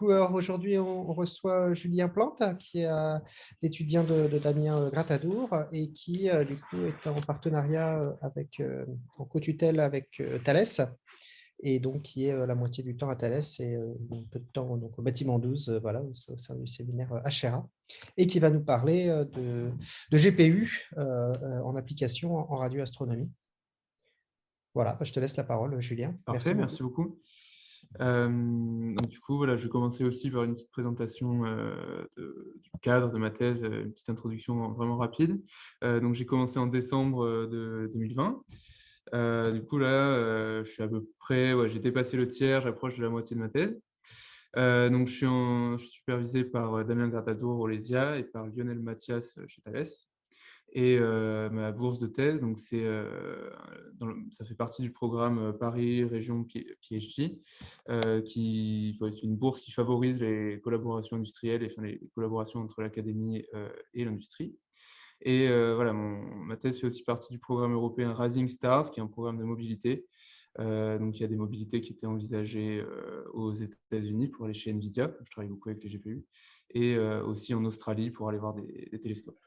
coup, aujourd'hui, on reçoit Julien Plante, qui est l'étudiant de Damien Gratadour et qui, du coup, est en partenariat en co-tutelle avec Thales, et donc qui est la moitié du temps à Thales et un peu de temps donc, au bâtiment 12, voilà, au sein du séminaire HRA, et qui va nous parler de GPU en application en radioastronomie. Voilà, je te laisse la parole, Julien. Merci Parfait, beaucoup. merci beaucoup. Donc du coup, voilà, je vais commencer aussi par une petite présentation du cadre de ma thèse, une petite introduction vraiment rapide. Donc j'ai commencé en décembre de 2020. Du coup, là, je suis à peu près, ouais, j'ai dépassé le tiers, j'approche de la moitié de ma thèse. Donc je suis supervisé par Damien Gratadour au LESIA et par Lionel Mathias chez Thales. Et ma bourse de thèse, donc ça fait partie du programme Paris Région PhD, c'est une bourse qui favorise les collaborations industrielles, enfin les collaborations entre l'académie et l'industrie. Et voilà, ma thèse fait aussi partie du programme européen Rising Stars, qui est un programme de mobilité. Donc il y a des mobilités qui étaient envisagées aux États-Unis pour aller chez Nvidia, je travaille beaucoup avec les GPU, et aussi en Australie pour aller voir des télescopes.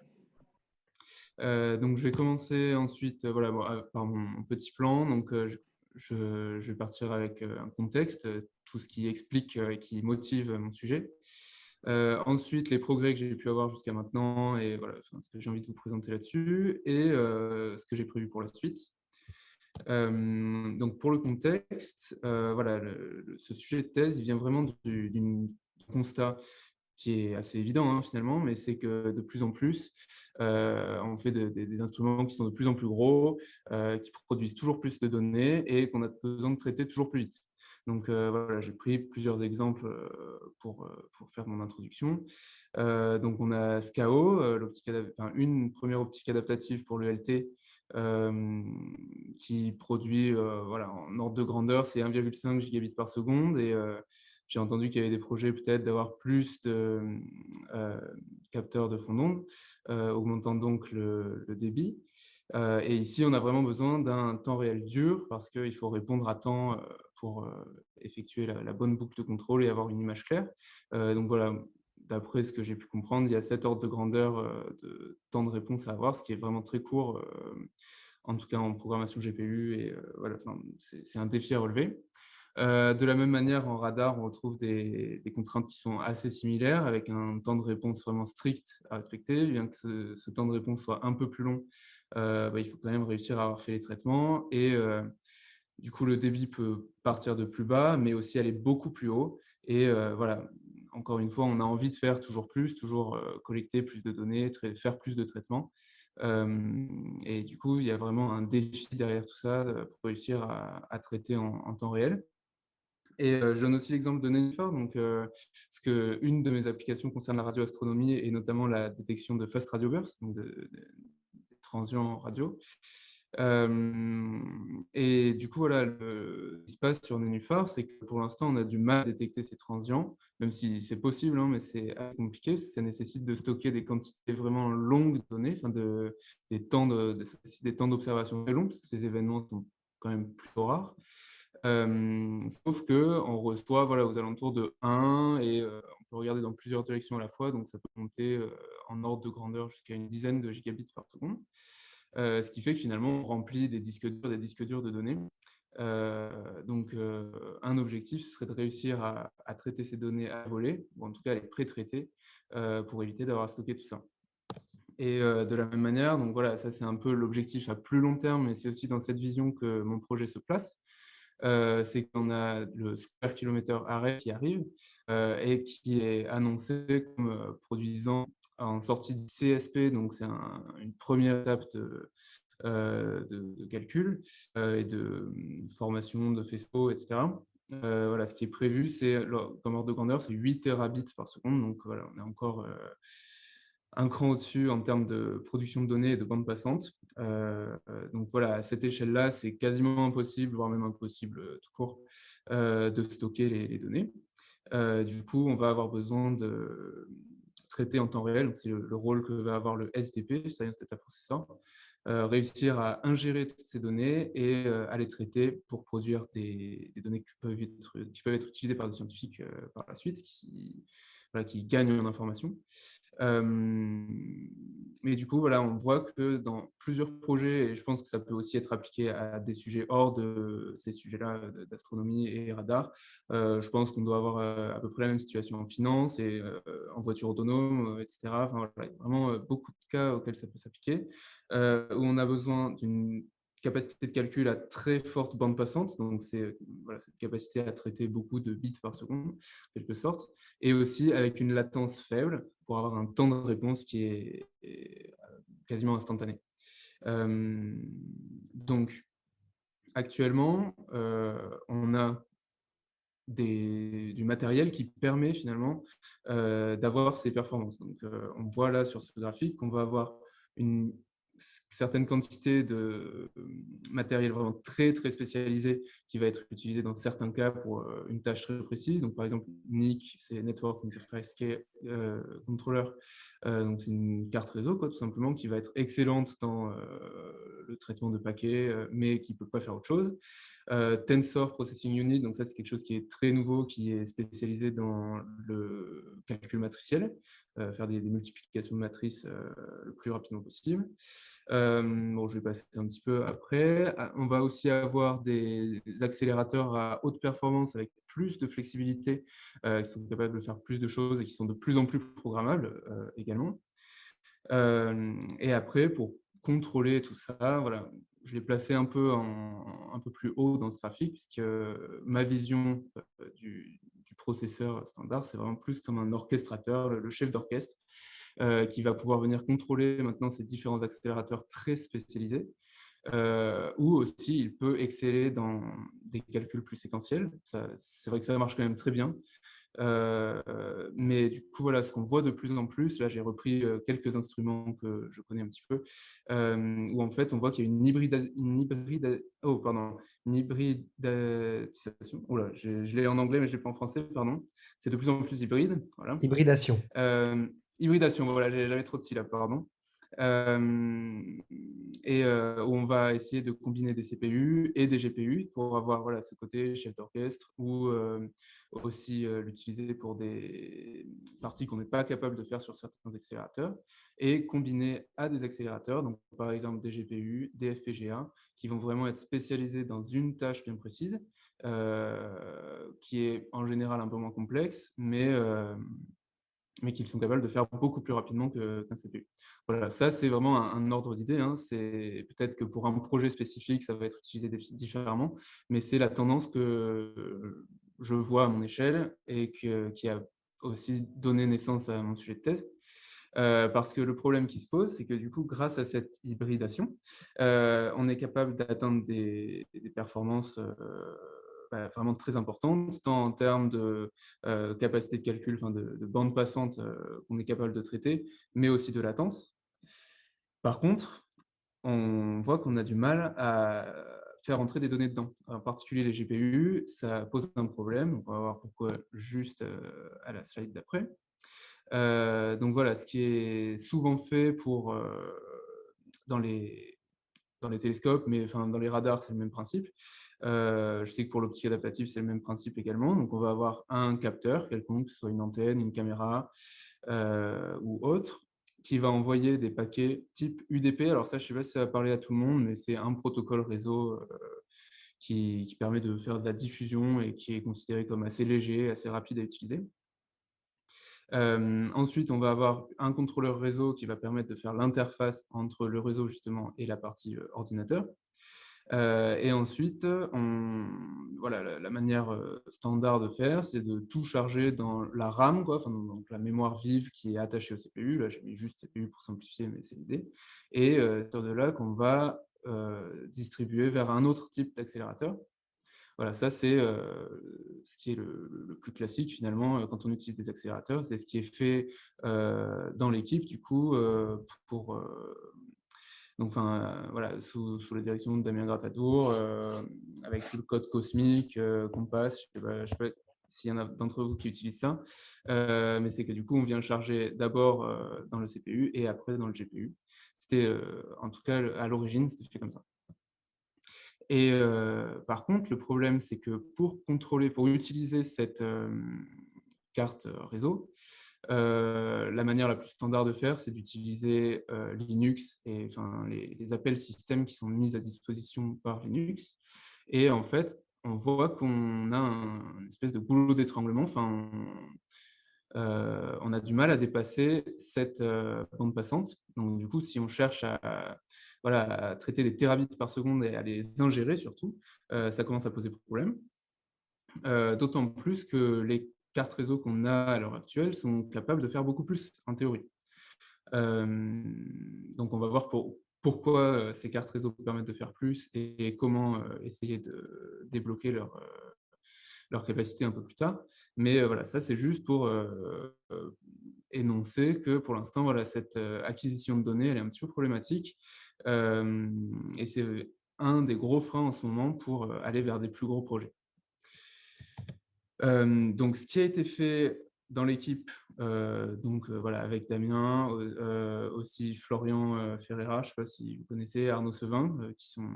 Donc je vais commencer ensuite voilà, par mon petit plan. Donc je vais partir avec un contexte, tout ce qui explique et qui motive mon sujet. Ensuite, les progrès que j'ai pu avoir jusqu'à maintenant et voilà, enfin, ce que j'ai envie de vous présenter là-dessus et ce que j'ai prévu pour la suite. Donc pour le contexte, voilà, ce sujet de thèse, il vient vraiment d'un constat qui est assez évident, hein, finalement, mais c'est que de plus en plus, on fait des instruments qui sont de plus en plus gros, qui produisent toujours plus de données et qu'on a besoin de traiter toujours plus vite. Donc voilà, j'ai pris plusieurs exemples pour faire mon introduction. Donc on a SKAO, une première optique adaptative pour l'ELT, qui produit, voilà, en ordre de grandeur, c'est 1,5 gigabits par seconde. Et j'ai entendu qu'il y avait des projets peut-être d'avoir plus de euh, capteurs de fond d'onde, augmentant donc le débit. Et ici, on a vraiment besoin d'un temps réel dur parce qu'il faut répondre à temps pour effectuer la bonne boucle de contrôle et avoir une image claire. Donc voilà, d'après ce que j'ai pu comprendre, il y a 7 ordres de grandeur de temps de réponse à avoir, ce qui est vraiment très court, en tout cas en programmation GPU. Et voilà, c'est un défi à relever. De la même manière, en radar, on retrouve des contraintes qui sont assez similaires, avec un temps de réponse vraiment strict à respecter. Bien que ce temps de réponse soit un peu plus long, il faut quand même réussir à avoir fait les traitements. Et du coup, le débit peut partir de plus bas, mais aussi aller beaucoup plus haut. Et voilà, encore une fois, on a envie de faire toujours plus, toujours collecter plus de données, faire plus de traitements. Et du coup, il y a vraiment un défi derrière tout ça pour réussir à traiter en temps réel. Et je donne aussi l'exemple de Nénuphar, donc, parce qu'une de mes applications concerne la radioastronomie et notamment la détection de fast radio bursts, donc des transients radio. Et du coup, voilà, ce qui se passe sur Nénuphar, c'est que pour l'instant, on a du mal à détecter ces transients, même si c'est possible, hein, mais c'est assez compliqué. Ça nécessite de stocker des quantités vraiment longues de données, enfin des temps d'observation très longs, parce que ces événements sont quand même plutôt rares. Sauf qu'on reçoit voilà, aux alentours de 1 et on peut regarder dans plusieurs directions à la fois, donc ça peut monter en ordre de grandeur jusqu'à une dizaine de gigabits par seconde. Ce qui fait que finalement, on remplit des disques durs de données. Donc, un objectif, ce serait de réussir à traiter ces données à voler, ou en tout cas à les pré-traiter, pour éviter d'avoir à stocker tout ça. Et de la même manière, donc voilà, ça c'est un peu l'objectif à plus long terme, mais c'est aussi dans cette vision que mon projet se place. C'est qu'on a le Square Kilometer Array qui arrive et qui est annoncé comme produisant en sortie du CSP, donc c'est une première étape de calcul et de formation de faisceaux, etc. Voilà, ce qui est prévu, c'est comme ordre de grandeur, c'est 8 terabits par seconde, donc voilà, on est encore un cran au-dessus en termes de production de données et de bande passante. Donc voilà, à cette échelle-là, c'est quasiment impossible, voire même impossible tout court, de stocker les données. Du coup, on va avoir besoin de traiter en temps réel. C'est le rôle que va avoir le SDP, Science Data Processor, réussir à ingérer toutes ces données et à les traiter pour produire des données qui peuvent être utilisées par des scientifiques, par la suite, voilà, qui gagnent en information. Mais du coup, voilà, on voit que dans plusieurs projets, et je pense que ça peut aussi être appliqué à des sujets hors de ces sujets-là, d'astronomie et radar. Je pense qu'on doit avoir, à peu près la même situation en finance et en voiture autonome, et cetera. Enfin, voilà, il y a vraiment, beaucoup de cas auxquels ça peut s'appliquer, où on a besoin d'une capacité de calcul à très forte bande passante. Donc c'est, voilà, cette capacité à traiter beaucoup de bits par seconde, en quelque sorte, et aussi avec une latence faible pour avoir un temps de réponse qui est quasiment instantané. Donc actuellement, on a du matériel qui permet finalement, d'avoir ces performances. Donc, on voit là sur ce graphique qu'on va avoir une certaine quantité de, matériel vraiment très, très spécialisé qui va être utilisé dans certains cas pour, une tâche très précise. Donc par exemple, NIC, c'est Network Interface Controller, donc c'est une carte réseau quoi, tout simplement, qui va être excellente dans, le traitement de paquets, mais qui ne peut pas faire autre chose. Tensor Processing Unit, donc ça c'est quelque chose qui est très nouveau, qui est spécialisé dans le calcul matriciel, faire des multiplications de matrices le plus rapidement possible. Bon, je vais passer un petit peu après. On va aussi avoir des accélérateurs à haute performance avec plus de flexibilité, qui sont capables de faire plus de choses et qui sont de plus en plus programmables également. Et après, pour contrôler tout ça, voilà, je l'ai placé un peu plus haut dans ce graphique, puisque ma vision du processeur standard, c'est vraiment plus comme un orchestrateur, le chef d'orchestre, qui va pouvoir venir contrôler maintenant ces différents accélérateurs très spécialisés, ou aussi il peut exceller dans des calculs plus séquentiels. C'est vrai que ça marche quand même très bien. Mais du coup, voilà, ce qu'on voit de plus en plus, là j'ai repris quelques instruments que je connais un petit peu, où en fait on voit qu'il y a une hybridisation. Oh là, je l'ai en anglais, mais je ne l'ai pas en français, pardon. C'est de plus en plus hybride, voilà. Hybridation. Hybridation, voilà, j'avais trop de syllabes, pardon. Et où on va essayer de combiner des CPU et des GPU pour avoir voilà, ce côté chef d'orchestre, ou aussi l'utiliser pour des parties qu'on n'est pas capable de faire sur certains accélérateurs, et combiner à des accélérateurs, donc par exemple des GPU, des FPGA, qui vont vraiment être spécialisés dans une tâche bien précise, qui est en général un peu moins complexe, mais qu'ils sont capables de faire beaucoup plus rapidement qu'un CPU. Voilà, ça c'est vraiment un ordre d'idée, hein. C'est peut-être que pour un projet spécifique, ça va être utilisé différemment, mais c'est la tendance que je vois à mon échelle et qui a aussi donné naissance à mon sujet de thèse. Parce que le problème qui se pose, c'est que du coup, grâce à cette hybridation, on est capable d'atteindre des performances vraiment très importantes, tant en termes de capacité de calcul, enfin de bande passante qu'on est capable de traiter, mais aussi de latence. Par contre, on voit qu'on a du mal à faire entrer des données dedans. En particulier les GPU, ça pose un problème. On va voir pourquoi juste à la slide d'après. Donc voilà, ce qui est souvent fait pour, dans les dans les télescopes, mais enfin dans les radars, c'est le même principe. Je sais que pour l'optique adaptative, c'est le même principe également. Donc on va avoir un capteur quelconque, que ce soit une antenne, une caméra ou autre, qui va envoyer des paquets type UDP. Alors ça, je ne sais pas si ça va parler à tout le monde, mais c'est un protocole réseau qui permet de faire de la diffusion et qui est considéré comme assez léger, assez rapide à utiliser. Ensuite, on va avoir un contrôleur réseau qui va permettre de faire l'interface entre le réseau justement et la partie ordinateur. Et ensuite, voilà, la manière standard de faire, c'est de tout charger dans la RAM, quoi, enfin, donc la mémoire vive qui est attachée au CPU. Là, j'ai mis juste CPU pour simplifier, mais c'est l'idée. Et sur de là qu'on va distribuer vers un autre type d'accélérateur. Voilà, ça c'est ce qui est le plus classique finalement quand on utilise des accélérateurs. C'est ce qui est fait dans l'équipe du coup pour donc enfin voilà, sous la direction de Damien Gratadour, avec tout le code cosmique qu'on passe. Je sais pas s'il y en a d'entre vous qui utilisent ça, mais c'est que du coup on vient le charger d'abord dans le CPU et après dans le GPU. C'était, en tout cas, à l'origine, c'était fait comme ça. Et par contre, le problème, c'est que pour utiliser cette, carte, réseau, la manière la plus standard de faire, c'est d'utiliser, Linux et enfin les appels système qui sont mis à disposition par Linux. Et en fait, on voit qu'on a une espèce de goulot d'étranglement, enfin, on a du mal à dépasser cette, bande passante. Donc du coup, si on cherche à voilà, à traiter des terabits par seconde et à les ingérer surtout, ça commence à poser problème. D'autant plus que les cartes réseau qu'on a à l'heure actuelle sont capables de faire beaucoup plus, en théorie. Donc on va voir pourquoi, ces cartes réseau permettent de faire plus et comment, essayer de débloquer leur capacité un peu plus tard. Mais, voilà, ça c'est juste pour, énoncer que pour l'instant, voilà, cette, acquisition de données, elle est un petit peu problématique. Et c'est un des gros freins en ce moment pour, aller vers des plus gros projets. Donc ce qui a été fait dans l'équipe, donc voilà, avec Damien, aussi Florian, Ferreira, je ne sais pas si vous connaissez, Arnaud Sevin, qui sont,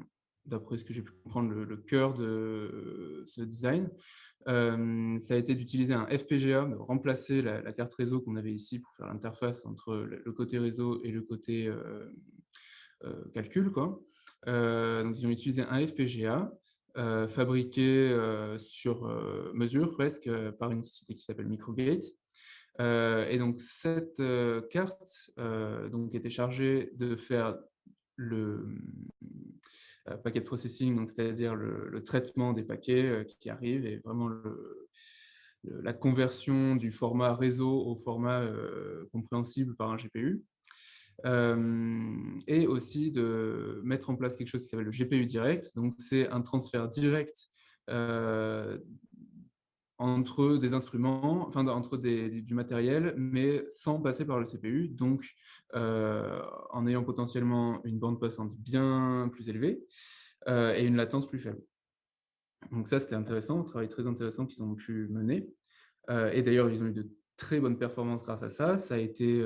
d'après ce que j'ai pu comprendre, le cœur de ce design. Ça a été d'utiliser un FPGA, de remplacer la carte réseau qu'on avait ici pour faire l'interface entre le côté réseau et le côté, calcul, quoi. Donc ils ont utilisé un FPGA, fabriqué, sur, mesure presque, par une société qui s'appelle Microgate. Et donc cette, carte, donc était chargée de faire le, packet processing, donc c'est-à-dire le traitement des paquets, qui arrivent et vraiment la conversion du format réseau au format, compréhensible par un GPU. Et aussi de mettre en place quelque chose qui s'appelle le GPU direct. Donc c'est un transfert direct, heu, entre des instruments, enfin entre du matériel, mais sans passer par le CPU. Donc, en ayant potentiellement une bande passante bien plus élevée, et une latence plus faible. Donc ça, c'était intéressant, un travail très intéressant qu'ils ont pu mener. Et d'ailleurs, ils ont eu de très bonnes performances grâce à ça. Ça a été,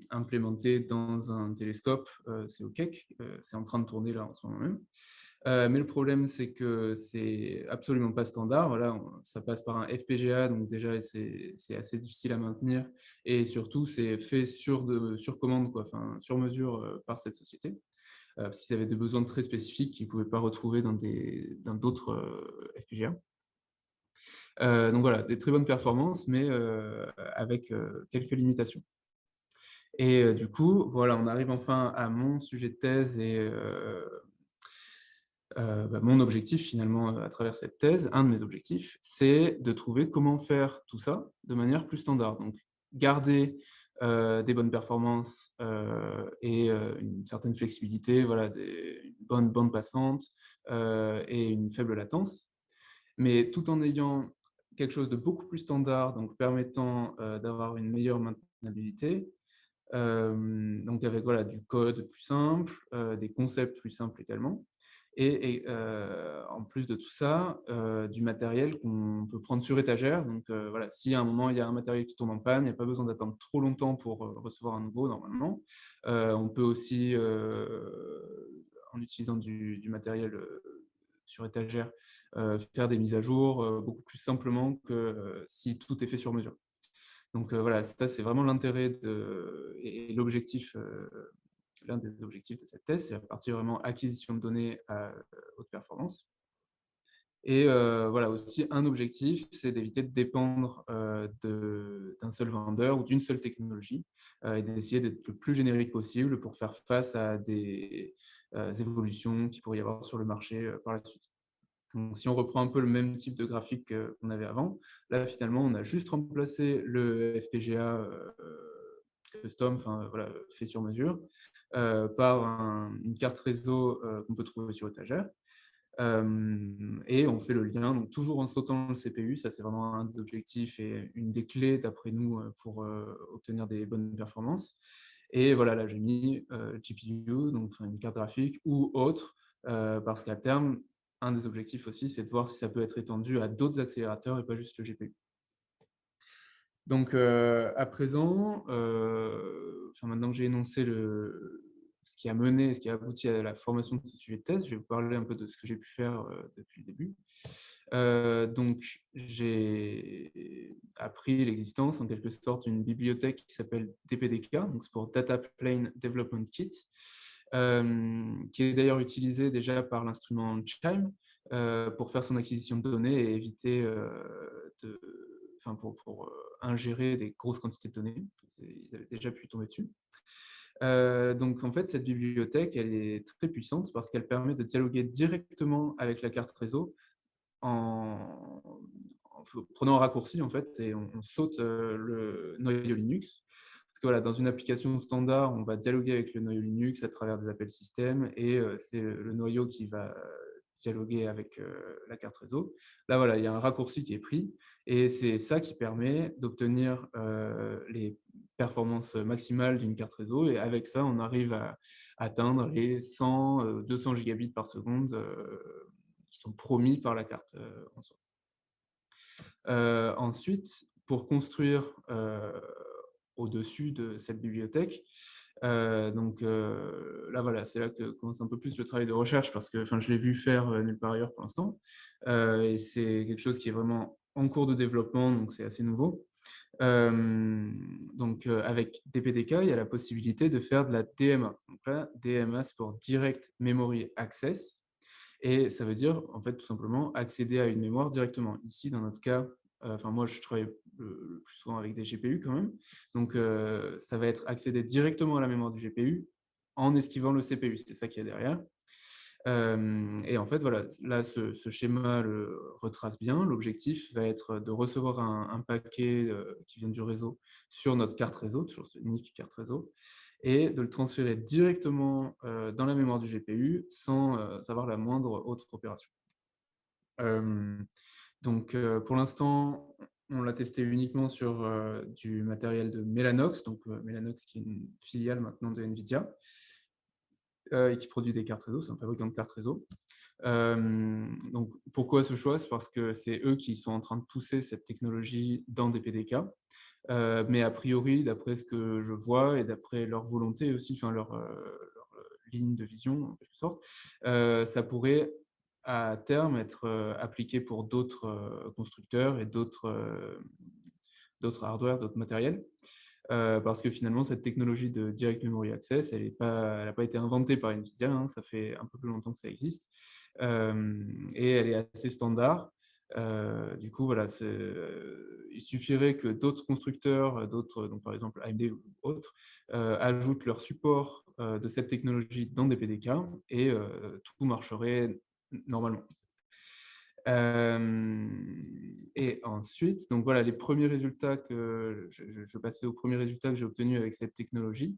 implémenté dans un télescope, c'est au Keck, c'est en train de tourner là en ce moment même. Mais le problème, c'est que c'est absolument pas standard. Voilà, ça passe par un FPGA, donc déjà c'est assez difficile à maintenir et surtout c'est fait sur commande quoi, enfin sur mesure, par cette société. Parce qu'ils avaient des besoins très spécifiques qu'ils ne pouvaient pas retrouver dans d'autres, FPGA. Donc voilà, des très bonnes performances, mais avec, quelques limitations. Et du coup, voilà, on arrive enfin à mon sujet de thèse et mon objectif finalement, à travers cette thèse, un de mes objectifs, c'est de trouver comment faire tout ça de manière plus standard. Donc garder, des bonnes performances, et une certaine flexibilité, voilà, une bonne bande passante, et une faible latence, mais tout en ayant quelque chose de beaucoup plus standard, donc permettant, d'avoir une meilleure maintenabilité, donc avec voilà, du code plus simple, des concepts plus simples également et en plus de tout ça, du matériel qu'on peut prendre sur étagère. Donc voilà, si à un moment il y a un matériel qui tombe en panne, il y a pas besoin d'attendre trop longtemps pour, recevoir un nouveau normalement. On peut aussi, en utilisant du matériel, sur étagère, faire des mises à jour, beaucoup plus simplement que, si tout est fait sur mesure. Donc voilà, ça c'est vraiment l'intérêt et l'objectif, l'un des objectifs de cette thèse, c'est la partie vraiment acquisition de données à haute performance. Et voilà aussi un objectif, c'est d'éviter de dépendre, d'un seul vendeur ou d'une seule technologie, et d'essayer d'être le plus générique possible pour faire face à des, évolutions qu'il pourrait y avoir sur le marché, par la suite. Donc si on reprend un peu le même type de graphique, qu'on avait avant, là finalement on a juste remplacé le FPGA, custom, enfin voilà, fait sur mesure, par une carte réseau, qu'on peut trouver sur étagère. Et on fait le lien, donc toujours en sautant le CPU, ça c'est vraiment un des objectifs et une des clés d'après nous, pour, obtenir des bonnes performances. Et voilà, là j'ai mis, GPU, donc enfin une carte graphique ou autre, parce qu'à terme, un des objectifs aussi, c'est de voir si ça peut être étendu à d'autres accélérateurs et pas juste le GPU. Donc à présent, enfin maintenant que j'ai énoncé qui a mené, ce qui a abouti à la formation de ce sujet de thèse. Je vais vous parler un peu de ce que j'ai pu faire depuis le début. Donc, j'ai appris l'existence, en quelque sorte, d'une bibliothèque qui s'appelle DPDK, donc c'est pour Data Plane Development Kit, qui est d'ailleurs utilisé déjà par l'instrument Chime pour faire son acquisition de données et éviter pour ingérer des grosses quantités de données. Ils avaient déjà pu tomber dessus. Donc, en fait, cette bibliothèque, elle est très puissante parce qu'elle permet de dialoguer directement avec la carte réseau en prenant un raccourci, en fait, et on saute le noyau Linux. Parce que voilà, dans une application standard, on va dialoguer avec le noyau Linux à travers des appels système, et c'est le noyau qui va dialoguer avec la carte réseau. Là, voilà, il y a un raccourci qui est pris, et c'est ça qui permet d'obtenir les performances maximales d'une carte réseau, et avec ça, on arrive à atteindre les 100, 200 gigabits par seconde qui sont promis par la carte en soi. Ensuite, pour construire au-dessus de cette bibliothèque, là, voilà, c'est là que commence un peu plus le travail de recherche parce que je l'ai vu faire nulle part ailleurs pour l'instant. Et c'est quelque chose qui est vraiment en cours de développement, donc c'est assez nouveau. Avec DPDK, il y a la possibilité de faire de la DMA. Donc là, DMA, c'est pour Direct Memory Access. Et ça veut dire, en fait, tout simplement, accéder à une mémoire directement. Ici, dans notre cas, moi, je travaille le plus souvent avec des GPU quand même. Donc, ça va être accéder directement à la mémoire du GPU en esquivant le CPU. C'est ça qu'il y a derrière. Et en fait, voilà, là, ce schéma le retrace bien. L'objectif va être de recevoir un paquet qui vient du réseau sur notre carte réseau, toujours ce NIC carte réseau, et de le transférer directement dans la mémoire du GPU sans avoir la moindre autre opération. Pour l'instant, on l'a testé uniquement sur du matériel de Mellanox, Mellanox qui est une filiale maintenant de NVIDIA, et qui produit des cartes réseau, c'est un fabricant de cartes réseau. Donc, pourquoi ce choix? C'est parce que c'est eux qui sont en train de pousser cette technologie dans des PDK. Mais a priori, d'après ce que je vois et d'après leur volonté aussi, leur ligne de vision en quelque sorte, ça pourrait à terme être appliqué pour d'autres constructeurs et d'autres hardware, d'autres matériels. Parce que finalement, cette technologie de Direct Memory Access, elle n'a pas été inventée par NVIDIA, hein, ça fait un peu plus longtemps que ça existe, et elle est assez standard. Du coup, voilà, il suffirait que d'autres constructeurs, donc par exemple AMD ou autres, ajoutent leur support de cette technologie dans des PDK et tout marcherait normalement. Et ensuite, donc voilà, les premiers résultats que je passais aux premiers résultats que j'ai obtenus avec cette technologie.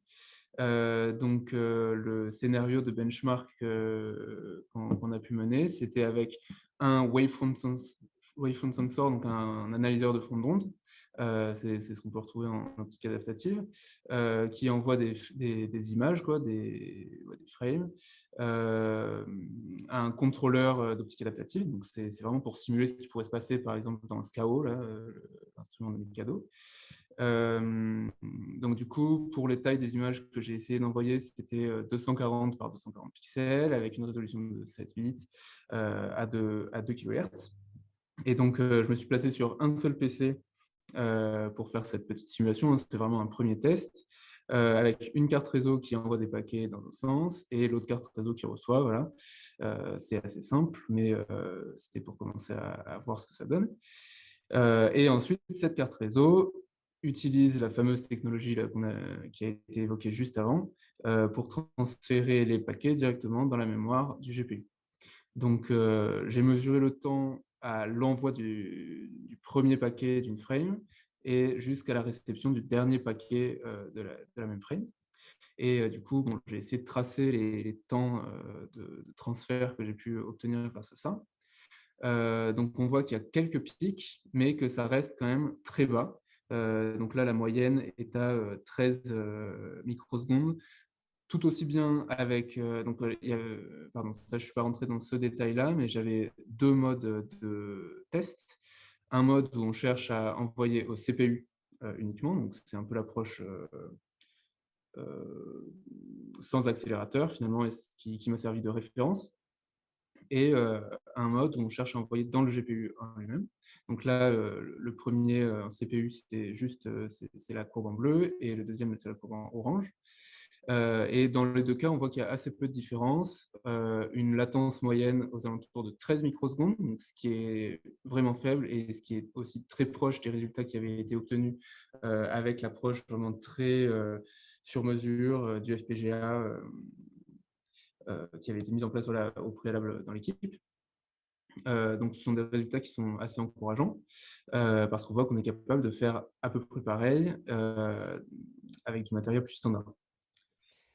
Le scénario de benchmark qu'on a pu mener, c'était avec un wavefront sensor, donc un analyseur de fond d'onde. C'est ce qu'on peut retrouver en optique adaptative, qui envoie des images, des frames, un contrôleur d'optique adaptative. Donc c'est vraiment pour simuler ce qui pourrait se passer, par exemple, dans SCAO, l'instrument de Mikado. Donc du coup, pour les tailles des images que j'ai essayé d'envoyer, c'était 240 par 240 pixels avec une résolution de 7 bits à 2 kHz. Et donc, je me suis placé sur un seul PC pour faire cette petite simulation. C'était vraiment un premier test avec une carte réseau qui envoie des paquets dans un sens et l'autre carte réseau qui reçoit. Voilà. C'est assez simple, mais c'était pour commencer à voir ce que ça donne. Et ensuite, cette carte réseau utilise la fameuse technologie là, qui a été évoquée juste avant pour transférer les paquets directement dans la mémoire du GPU. Donc, j'ai mesuré le temps à l'envoi du premier paquet d'une frame et jusqu'à la réception du dernier paquet de la même frame. Et du coup, j'ai essayé de tracer les temps de transfert que j'ai pu obtenir grâce à ça. Donc, on voit qu'il y a quelques pics, mais que ça reste quand même très bas. Donc là, la moyenne est à 13 microsecondes, tout aussi bien avec... pardon, ça, je ne suis pas rentré dans ce détail-là, mais j'avais deux modes de test. Un mode où on cherche à envoyer au CPU uniquement, donc c'est un peu l'approche sans accélérateur finalement, et qui m'a servi de référence, et un mode où on cherche à envoyer dans le GPU en lui-même. Donc là, le premier CPU, c'est juste c'est la courbe en bleu, et le deuxième, c'est la courbe en orange. Et dans les deux cas, on voit qu'il y a assez peu de différence. Une latence moyenne aux alentours de 13 microsecondes, donc ce qui est vraiment faible, et ce qui est aussi très proche des résultats qui avaient été obtenus avec l'approche vraiment très sur mesure du FPGA qui avait été mise en place, voilà, au préalable dans l'équipe. Donc ce sont des résultats qui sont assez encourageants, parce qu'on voit qu'on est capable de faire à peu près pareil avec du matériel plus standard.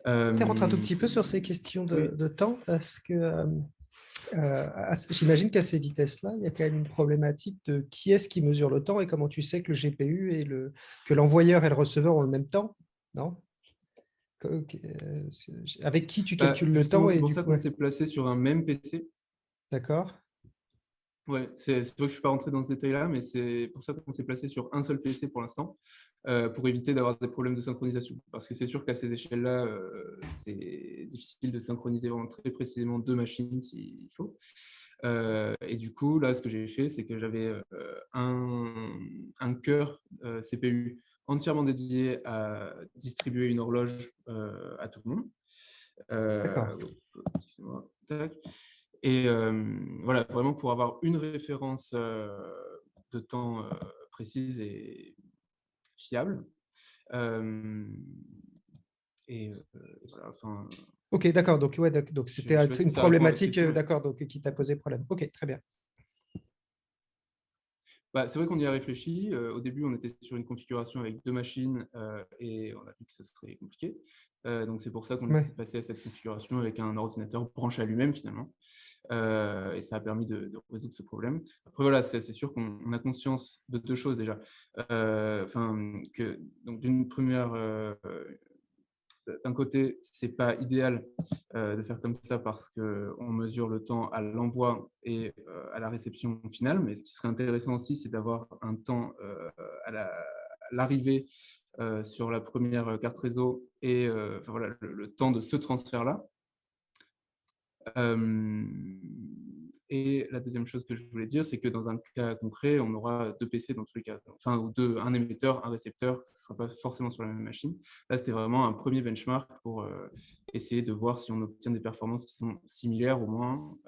Tu rentres un tout petit peu sur ces questions Oui. de temps parce que j'imagine qu'à ces vitesses-là, il y a quand même une problématique de qui est-ce qui mesure le temps et comment tu sais que le GPU et que l'envoyeur et le receveur ont le même temps, non? Avec qui tu Bah, calcules le temps justement, c'est et pour du ça coup, qu'on ouais, s'est placé sur un même PC. d'accord, Ouais, c'est vrai que je ne suis pas rentré dans ce détail-là, mais c'est pour ça qu'on s'est placé sur un seul PC pour l'instant, pour éviter d'avoir des problèmes de synchronisation. Parce que c'est sûr qu'à ces échelles-là, c'est difficile de synchroniser vraiment très précisément deux machines s'il faut. Et du coup, là, ce que j'ai fait, c'est que j'avais un cœur CPU entièrement dédié à distribuer une horloge à tout le monde. d'accord. Excusez-moi, tac. Et voilà, vraiment pour avoir une référence de temps précise et fiable. Euh, et voilà, enfin, Ok, d'accord. Donc, ouais, donc je c'était ne sais pas si une ça répond à votre problématique, question, mais d'accord, donc qui t'a posé problème. Ok, très bien. bah, c'est vrai qu'on y a réfléchi. Au début, on était sur une configuration avec deux machines et on a vu que ce serait compliqué. Donc, c'est pour ça qu'on Ouais. est passé à cette configuration avec un ordinateur branché à lui-même, finalement. Et ça a permis de résoudre ce problème. Après, voilà, c'est sûr qu'on a conscience de deux choses déjà. Donc, d'une première, d'un côté, c'est pas idéal de faire comme ça parce qu'on mesure le temps à l'envoi et à la réception finale, mais ce qui serait intéressant aussi, c'est d'avoir un temps à l'arrivée sur la première carte réseau et enfin, voilà, le temps de ce transfert-là. Et la deuxième chose que je voulais dire, c'est que dans un cas concret, on aura deux PC dans tous les cas, enfin, ou un émetteur, un récepteur, ce ne sera pas forcément sur la même machine. Là, c'était vraiment un premier benchmark pour essayer de voir si on obtient des performances qui sont similaires au moins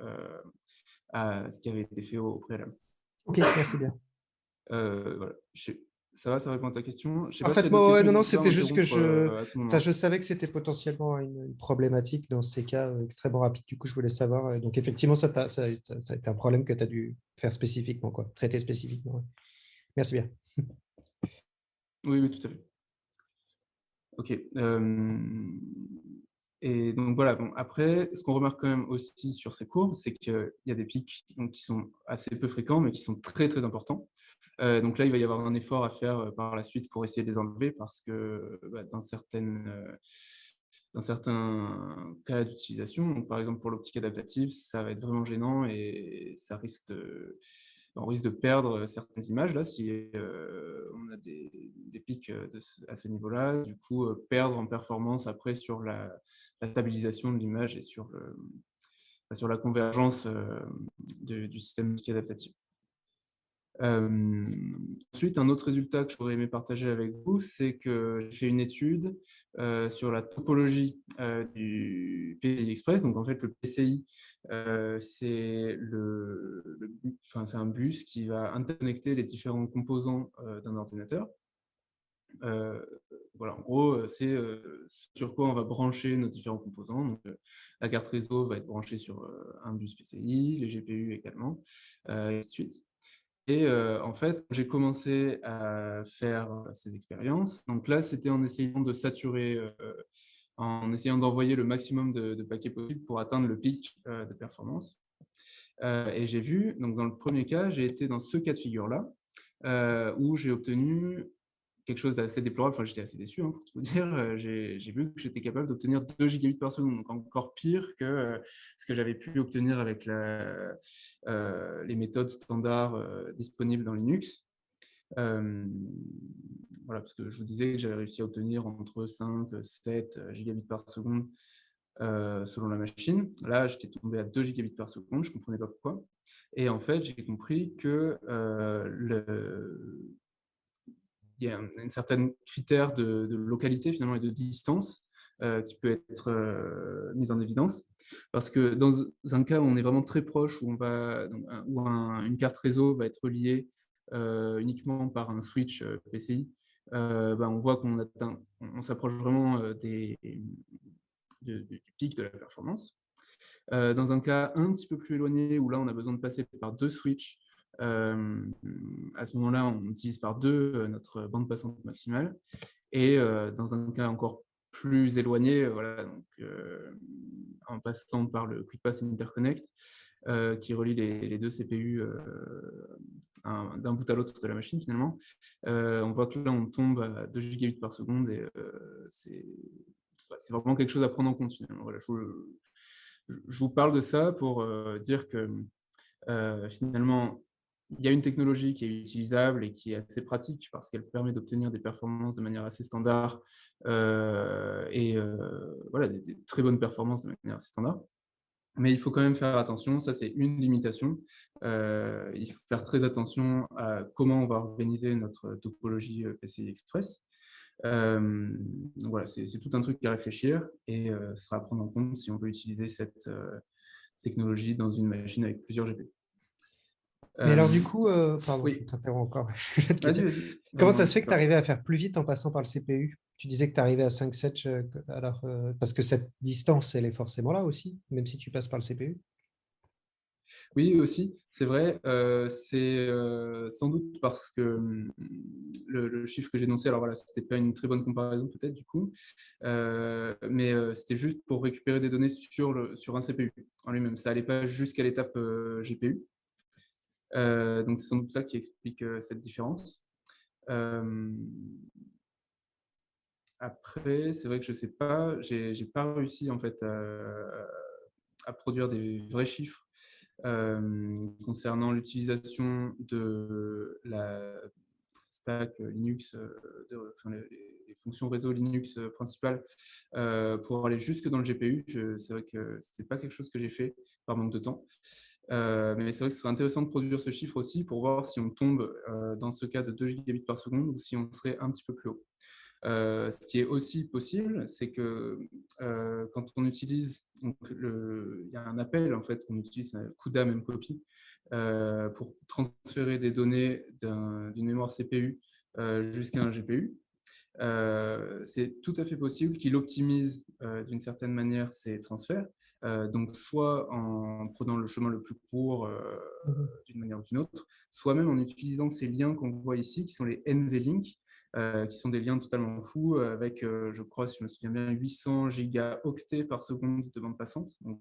à ce qui avait été fait au préalable. Ok, merci bien. Voilà. Ça répond à ta question. Je ne sais pas s'il y a d'autres Parfaitement, ouais, questions, non, non, n'hésitez pas à c'était juste que m'interrompre à tout enfin, moment. je savais que c'était potentiellement une problématique dans ces cas extrêmement rapides. Du coup, je voulais savoir. Donc, effectivement, ça a été un problème que tu as dû faire spécifiquement, quoi, traiter spécifiquement. Ouais. Merci bien. Oui, oui, tout à fait. Ok. Et donc voilà, bon, après, ce qu'on remarque quand même aussi sur ces courbes, c'est qu'il y a des pics donc, qui sont assez peu fréquents, mais qui sont très très importants. Donc là, il va y avoir un effort à faire par la suite pour essayer de les enlever parce que dans certains cas d'utilisation, par exemple pour l'optique adaptative, ça va être vraiment gênant et on risque de perdre certaines images là si on a des pics à ce niveau-là. Du coup, perdre en performance après sur la stabilisation de l'image et sur la convergence du système adaptatif. Ensuite, un autre résultat que j'aurais aimé partager avec vous, c'est que j'ai fait une étude sur la topologie du PCI Express. Donc, en fait, le PCI, c'est c'est un bus qui va interconnecter les différents composants d'un ordinateur. Voilà, en gros, c'est sur quoi on va brancher nos différents composants. Donc, la carte réseau va être branchée sur un bus PCI, les GPU également, et ainsi de suite. Et en fait, j'ai commencé à faire ces expériences. Donc là, c'était en essayant de saturer, en essayant d'envoyer le maximum de paquets possible pour atteindre le pic de performance. Et j'ai vu, donc dans le premier cas, j'ai été dans ce cas de figure-là, où j'ai obtenu quelque chose d'assez déplorable. Enfin, j'étais assez déçu, hein, pour tout vous dire. J'ai vu que j'étais capable d'obtenir 2 gigabits par seconde, donc encore pire que ce que j'avais pu obtenir avec les méthodes standards disponibles dans Linux. Voilà, parce que je vous disais que j'avais réussi à obtenir entre 5 7 gigabits par seconde selon la machine. Là, j'étais tombé à 2 gigabits par seconde, je ne comprenais pas pourquoi. Et en fait, j'ai compris que il y a une certaine critère de localité finalement et de distance qui peut être mise en évidence. Parce que dans un cas où on est vraiment très proche, où, on va, donc, où une carte réseau va être reliée uniquement par un switch PCI, on voit on s'approche vraiment du pic de la performance. Dans un cas un petit peu plus éloigné, où là, on a besoin de passer par 2 switches, à ce moment-là, on utilise par 2 notre bande passante maximale. Et dans un cas encore plus éloigné, voilà, donc, en passant par le Quick Path Interconnect, qui relie les 2 CPU d'un bout à l'autre de la machine, finalement, on voit que là, on tombe à 2 gigabits par seconde et c'est vraiment quelque chose à prendre en compte, finalement. Voilà, je vous parle de ça pour dire que finalement, il y a une technologie qui est utilisable et qui est assez pratique parce qu'elle permet d'obtenir des performances de manière assez standard voilà, des très bonnes performances de manière assez standard. Mais il faut quand même faire attention, ça c'est une limitation. Il faut faire très attention à comment on va organiser notre topologie PCI Express. Donc voilà, c'est tout un truc à réfléchir et ce sera à prendre en compte si on veut utiliser cette technologie dans une machine avec plusieurs GPU. Mais alors du coup, pardon, je Oui, t'interromps encore. Je vais te vas-y, quitter. vas-y. Non, Comment non, ça se fait n'hésite que tu pas. arrivais à faire plus vite en passant par le CPU? Tu disais que tu arrivais à 5,7, alors, parce que cette distance, elle est forcément là aussi, même si tu passes par le CPU. Oui, aussi, c'est vrai. C'est sans doute parce que le chiffre que j'ai énoncé, alors voilà, c'était pas une très bonne comparaison peut-être du coup, mais c'était juste pour récupérer des données sur un CPU en lui-même. Ça allait pas jusqu'à l'étape GPU. Donc c'est sans doute ça qui explique cette différence. Euh, Après, c'est vrai que je sais pas, j'ai pas réussi en fait à produire des vrais chiffres concernant l'utilisation de la stack Linux, enfin, les fonctions réseau Linux principales pour aller jusque dans le GPU. C'est vrai que c'est pas quelque chose que j'ai fait par manque de temps. Mais c'est vrai que ce serait intéressant de produire ce chiffre aussi pour voir si on tombe dans ce cas de 2 gigabits par seconde ou si on serait un petit peu plus haut. Ce qui est aussi possible, c'est que quand on utilise, donc il y a un appel en fait qu'on utilise, un CUDA même copie, pour transférer des données d'une mémoire CPU jusqu'à un GPU. C'est tout à fait possible qu'il optimise d'une certaine manière ces transferts, donc soit en prenant le chemin le plus court Mhm. d'une manière ou d'une autre, soit même en utilisant ces liens qu'on voit ici, qui sont les NVLink, qui sont des liens totalement fous avec, je crois, si je me souviens bien, 800 gigaoctets par seconde de bande passante. Donc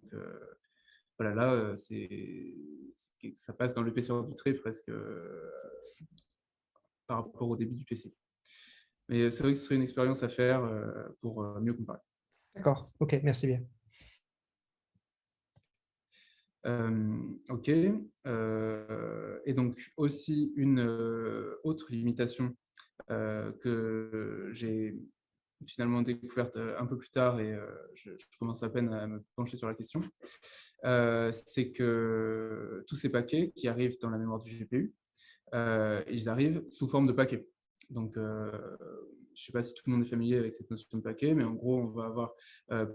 voilà, là, ça passe dans l'épaisseur du trait presque par rapport au débit du PC. Mais c'est vrai que ce serait une expérience à faire pour mieux comparer. D'accord, ok, merci bien. Ok. Et donc aussi une autre limitation que j'ai finalement découverte un peu plus tard et je commence à peine à me pencher sur la question, c'est que tous ces paquets qui arrivent dans la mémoire du GPU, ils arrivent sous forme de paquets. Donc, je ne sais pas si tout le monde est familier avec cette notion de paquet, mais en gros, on va avoir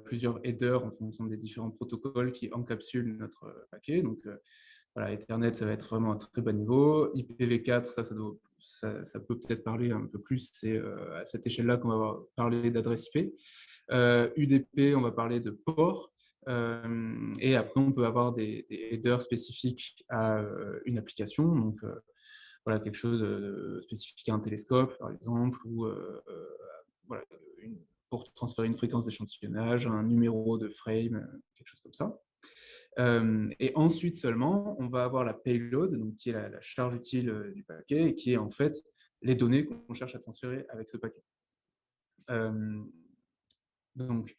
plusieurs headers en fonction des différents protocoles qui encapsulent notre paquet. Donc, voilà, Ethernet, ça va être vraiment un très bas niveau. IPv4, ça peut peut-être parler un peu plus. C'est à cette échelle-là qu'on va parler d'adresse IP. UDP, on va parler de port. Et après, on peut avoir des headers spécifiques à une application. Donc, voilà, quelque chose spécifique à un télescope, par exemple, ou voilà, pour transférer une fréquence d'échantillonnage, un numéro de frame, quelque chose comme ça. Et ensuite seulement, on va avoir la payload, donc qui est la charge utile du paquet, et qui est en fait les données qu'on cherche à transférer avec ce paquet. Donc,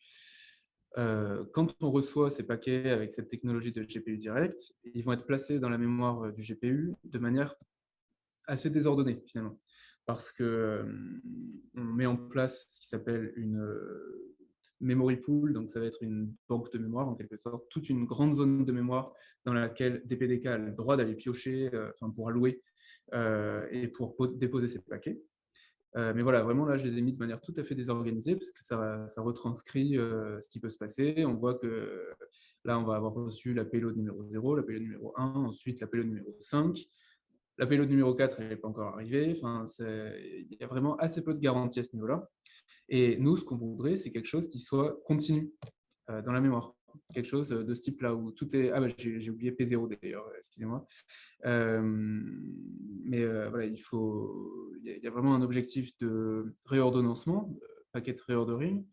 quand on reçoit ces paquets avec cette technologie de GPU direct, ils vont être placés dans la mémoire du GPU de manière assez désordonné finalement. Parce que on met en place ce qui s'appelle une memory pool, donc ça va être une banque de mémoire en quelque sorte, toute une grande zone de mémoire dans laquelle DPDK a le droit d'aller piocher, enfin pour allouer et pour déposer ses paquets. Mais voilà, vraiment là, je les ai mis de manière tout à fait désorganisée parce que ça retranscrit ce qui peut se passer. On voit que là, on va avoir reçu la payload numéro 0, la payload numéro 1, ensuite la payload numéro 5. La payload numéro 4, elle n'est pas encore arrivée. Enfin, il y a vraiment assez peu de garanties à ce niveau-là. Et nous, ce qu'on voudrait, c'est quelque chose qui soit continu dans la mémoire. Quelque chose de ce type-là, où tout est... Ah, bah, j'ai oublié P0 d'ailleurs, excusez-moi. Mais voilà, il y a vraiment un objectif de réordonnancement, packet reordering,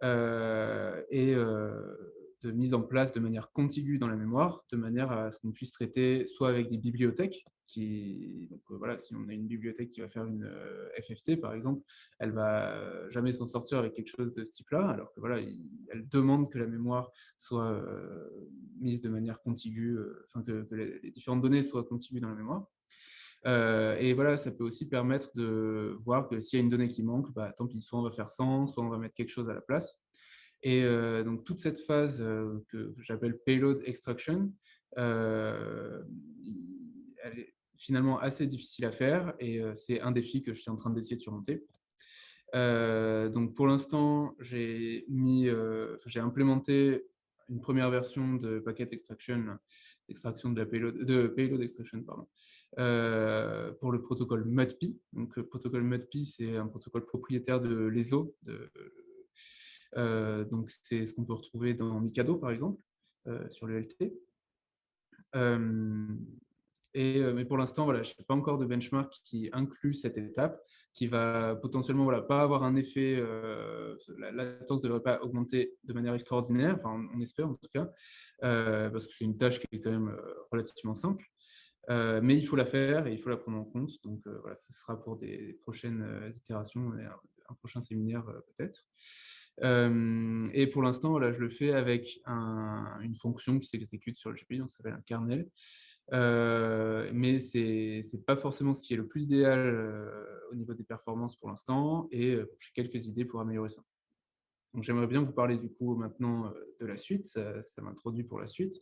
et de mise en place de manière contigue dans la mémoire, de manière à ce qu'on puisse traiter soit avec des bibliothèques, donc voilà, si on a une bibliothèque qui va faire une FFT par exemple, elle va jamais s'en sortir avec quelque chose de ce type-là, alors que voilà, elle demande que la mémoire soit mise de manière contiguë, enfin que les différentes données soient contiguës dans la mémoire. Et voilà, ça peut aussi permettre de voir que s'il y a une donnée qui manque, bah, tant pis, soit on va faire sans, soit on va mettre quelque chose à la place. Et donc toute cette phase que j'appelle payload extraction, euh, elle est finalement assez difficile à faire et c'est un défi que je suis en train d'essayer de surmonter. Donc pour l'instant, j'ai implémenté une première version de packet extraction, d'extraction de la payload extraction, pardon, pour le protocole MUDPI. Donc le protocole MUDPI, c'est un protocole propriétaire de l'ESO. Donc c'est ce qu'on peut retrouver dans Mikado, par exemple, sur le LT. Mais pour l'instant, voilà, je n'ai pas encore de benchmark qui inclut cette étape, qui va potentiellement voilà, pas avoir un effet, la latence ne devrait pas augmenter de manière extraordinaire, enfin on espère en tout cas, parce que c'est une tâche qui est quand même relativement simple. Mais il faut la faire et il faut la prendre en compte. Donc voilà, ce sera pour des prochaines itérations et un prochain séminaire peut-être. Et pour l'instant, voilà, je le fais avec une fonction qui s'exécute sur le GPU, ça s'appelle un kernel. Mais ce n'est pas forcément ce qui est le plus idéal au niveau des performances pour l'instant, et j'ai quelques idées pour améliorer ça. Donc j'aimerais bien vous parler du coup maintenant de la suite, ça m'introduit pour la suite,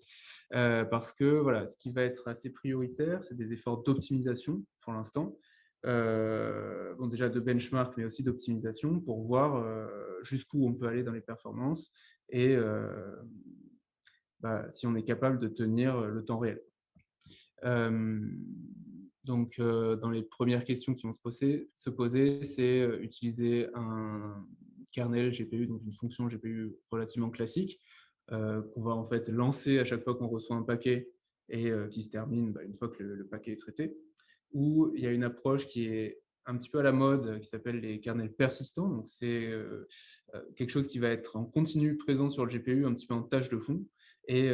parce que voilà, ce qui va être assez prioritaire, c'est des efforts d'optimisation pour l'instant. Bon, déjà de benchmark, mais aussi d'optimisation pour voir jusqu'où on peut aller dans les performances et si on est capable de tenir le temps réel. Donc, dans les premières questions qui vont se poser, c'est utiliser un kernel GPU, donc une fonction GPU relativement classique, qu'on va en fait lancer à chaque fois qu'on reçoit un paquet et qui se termine une fois que le paquet est traité. Ou il y a une approche qui est un petit peu à la mode, qui s'appelle les kernels persistants. Donc, c'est quelque chose qui va être en continu présent sur le GPU, un petit peu en tâche de fond. Et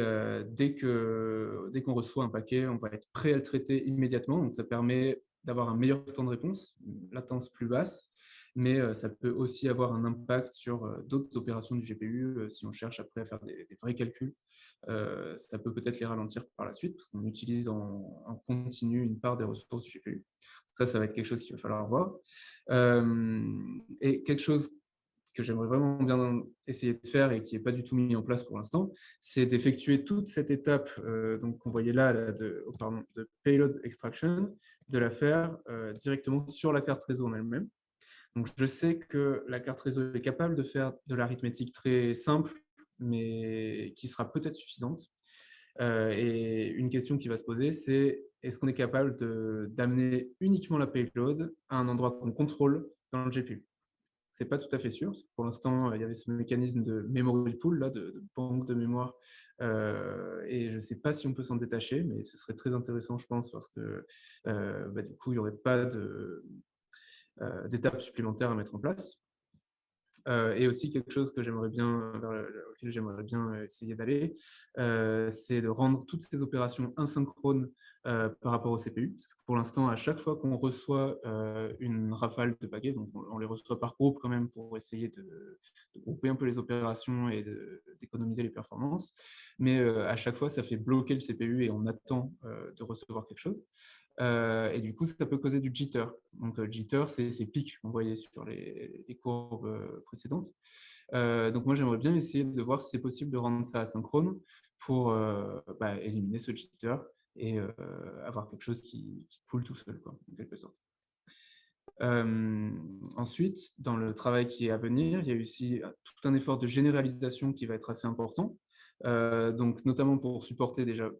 dès qu'on reçoit un paquet, on va être prêt à le traiter immédiatement. Donc, ça permet d'avoir un meilleur temps de réponse, une latence plus basse, mais ça peut aussi avoir un impact sur d'autres opérations du GPU. Si on cherche après à faire des vrais calculs, ça peut peut-être les ralentir par la suite, parce qu'on utilise en continu une part des ressources du GPU. Ça va être quelque chose qu'il va falloir voir. Et quelque chose que j'aimerais vraiment bien essayer de faire et qui n'est pas du tout mis en place pour l'instant, c'est d'effectuer toute cette étape donc qu'on voyait là, de payload extraction, de la faire directement sur la carte réseau en elle-même. Donc je sais que la carte réseau est capable de faire de l'arithmétique très simple, mais qui sera peut-être suffisante. Et une question qui va se poser, c'est est-ce qu'on est capable d'amener uniquement la payload à un endroit qu'on contrôle dans le GPU? C'est pas tout à fait sûr. Pour l'instant, il y avait ce mécanisme de memory pool, là, de banque de mémoire, et je ne sais pas si on peut s'en détacher, mais ce serait très intéressant, je pense, parce que du coup, il n'y aurait pas d'étapes supplémentaires à mettre en place. Et aussi quelque chose que vers lequel j'aimerais bien essayer d'aller, c'est de rendre toutes ces opérations asynchrones par rapport au CPU. Parce que pour l'instant, à chaque fois qu'on reçoit une rafale de paquets, donc on les reçoit par groupe quand même pour essayer de grouper un peu les opérations et d'économiser les performances. Mais à chaque fois, ça fait bloquer le CPU et on attend de recevoir quelque chose. Et du coup, ça peut causer du jitter. Donc, jitter, c'est ces pics qu'on voyait sur les courbes précédentes. Donc, moi, j'aimerais bien essayer de voir si c'est possible de rendre ça asynchrone pour éliminer ce jitter et avoir quelque chose qui coule tout seul, quoi, en quelque sorte. Ensuite, dans le travail qui est à venir, il y a aussi tout un effort de généralisation qui va être assez important. Donc notamment pour supporter déjà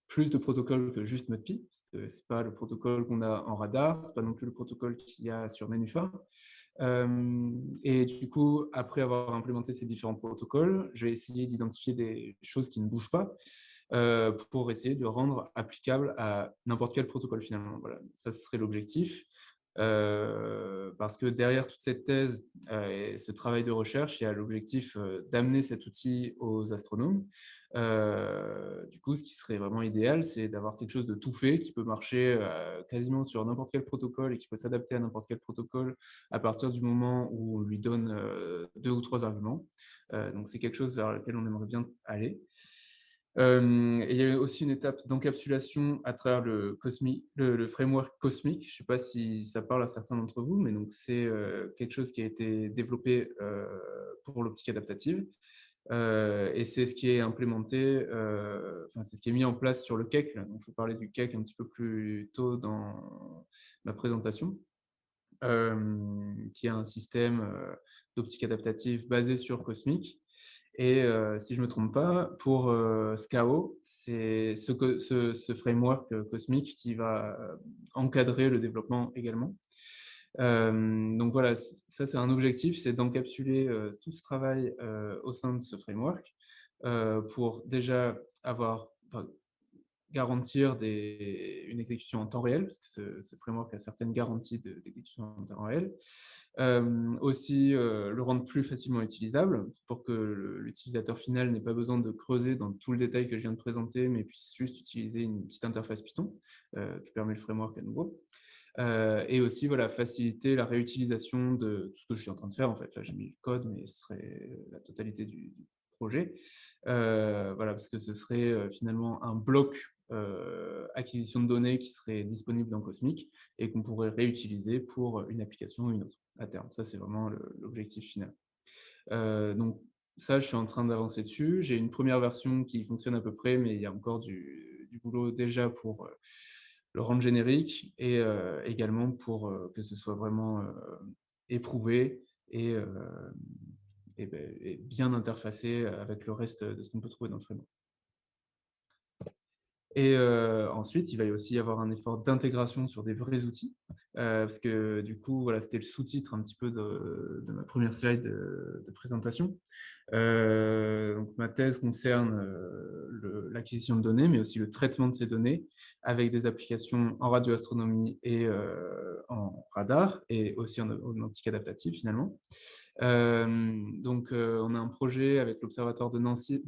plus de protocoles que juste ModPy, parce que c'est pas le protocole qu'on a en radar, c'est pas non plus le protocole qu'il y a sur Nénuphar. Et du coup, après avoir implémenté ces différents protocoles, je vais essayer d'identifier des choses qui ne bougent pas pour essayer de rendre applicable à n'importe quel protocole finalement. Voilà, ça ce serait l'objectif. Parce que derrière toute cette thèse et ce travail de recherche, il y a l'objectif d'amener cet outil aux astronomes. Du coup, ce qui serait vraiment idéal, c'est d'avoir quelque chose de tout fait, qui peut marcher quasiment sur n'importe quel protocole et qui peut s'adapter à n'importe quel protocole à partir du moment où on lui donne 2 ou 3 arguments. Donc c'est quelque chose vers lequel on aimerait bien aller. Et il y a aussi une étape d'encapsulation à travers le framework Cosmic. Je ne sais pas si ça parle à certains d'entre vous, mais donc c'est quelque chose qui a été développé pour l'optique adaptative. Et c'est ce qui est implémenté, c'est ce qui est mis en place sur le Keck. Là. Donc, je vous parlais du Keck un petit peu plus tôt dans ma présentation, qui est un système d'optique adaptative basé sur Cosmic. Et si je ne me trompe pas, pour SCAO, c'est ce framework cosmique qui va encadrer le développement également. Donc voilà, ça c'est un objectif, c'est d'encapsuler tout ce travail au sein de ce framework pour déjà garantir une exécution en temps réel, parce que ce framework a certaines garanties d'exécution en temps réel. Aussi, le rendre plus facilement utilisable pour que l'utilisateur final n'ait pas besoin de creuser dans tout le détail que je viens de présenter, mais puisse juste utiliser une petite interface Python qui permet le framework à nouveau. Et aussi, voilà, faciliter la réutilisation de tout ce que je suis en train de faire. En fait, là, j'ai mis le code, mais ce serait la totalité du projet. Voilà, parce que ce serait finalement un bloc acquisition de données qui serait disponible dans Cosmic et qu'on pourrait réutiliser pour une application ou une autre à terme. Ça, c'est vraiment l'objectif final. Donc, ça, je suis en train d'avancer dessus. J'ai une première version qui fonctionne à peu près, mais il y a encore du boulot déjà pour le rendre générique et également pour que ce soit vraiment éprouvé et, et bien interfacé avec le reste de ce qu'on peut trouver dans le framework. Et ensuite, il va aussi y avoir un effort d'intégration sur des vrais outils, parce que du coup, voilà, c'était le sous-titre un petit peu de ma première slide de présentation. Donc, ma thèse concerne l'acquisition de données, mais aussi le traitement de ces données avec des applications en radioastronomie et en radar, et aussi en optique adaptative finalement. Donc, on a un projet avec l'Observatoire de Nancy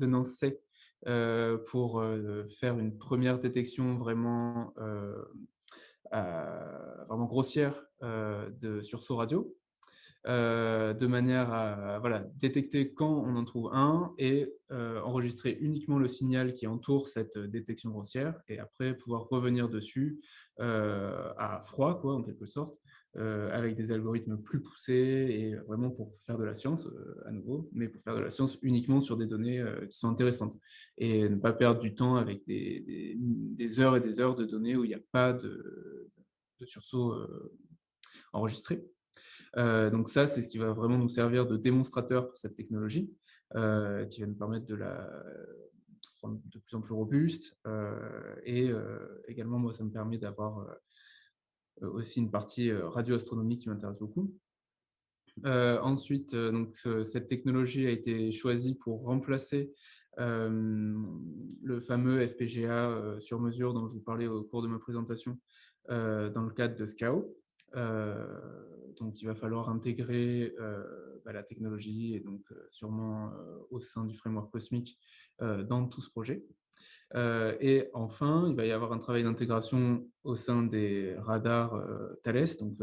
pour faire une première détection vraiment, vraiment grossière de sursauts radio, de manière à voilà, détecter quand on en trouve un et enregistrer uniquement le signal qui entoure cette détection grossière et après pouvoir revenir dessus à froid, quoi, en quelque sorte, avec des algorithmes plus poussés et vraiment pour faire de la science à nouveau, mais pour faire de la science uniquement sur des données qui sont intéressantes et ne pas perdre du temps avec des heures et des heures de données où il n'y a pas de sursaut enregistré. Donc ça, c'est ce qui va vraiment nous servir de démonstrateur pour cette technologie, qui va nous permettre de la rendre de plus en plus robuste. Et également, moi, ça me permet d'avoir aussi une partie radioastronomie qui m'intéresse beaucoup. Ensuite, donc, cette technologie a été choisie pour remplacer le fameux FPGA sur mesure dont je vous parlais au cours de ma présentation dans le cadre de SCAO. Donc, il va falloir intégrer la technologie et donc sûrement au sein du framework Cosmic dans tout ce projet. Et enfin, il va y avoir un travail d'intégration au sein des radars Thales. Donc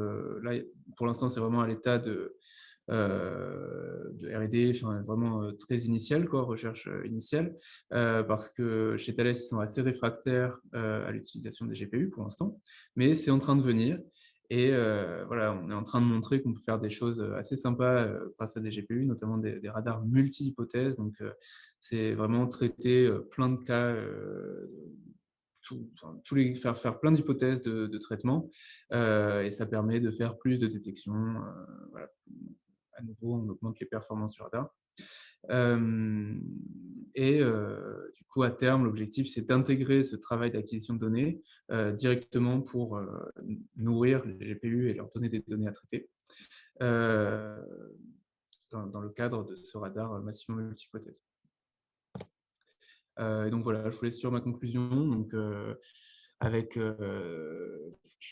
là, pour l'instant, c'est vraiment à l'état de R&D, enfin, vraiment très initiale, quoi, recherche initiale, parce que chez Thales, ils sont assez réfractaires à l'utilisation des GPU pour l'instant, mais c'est en train de venir. Et voilà, on est en train de montrer qu'on peut faire des choses assez sympas grâce à des GPU, notamment des radars multi-hypothèses. Donc, c'est vraiment traiter plein de cas, enfin, faire plein d'hypothèses de traitement, et ça permet de faire plus de détection. Voilà. À nouveau, on augmente les performances du radar. Hem et du coup, à terme, l'objectif, c'est d'intégrer ce travail d'acquisition de données, directement pour, nourrir les GPU et leur donner des données à traiter, heu, dans le cadre de ce radar massivement multi-hypothèse. Et donc voilà, je vous laisse sur ma conclusion, donc avec,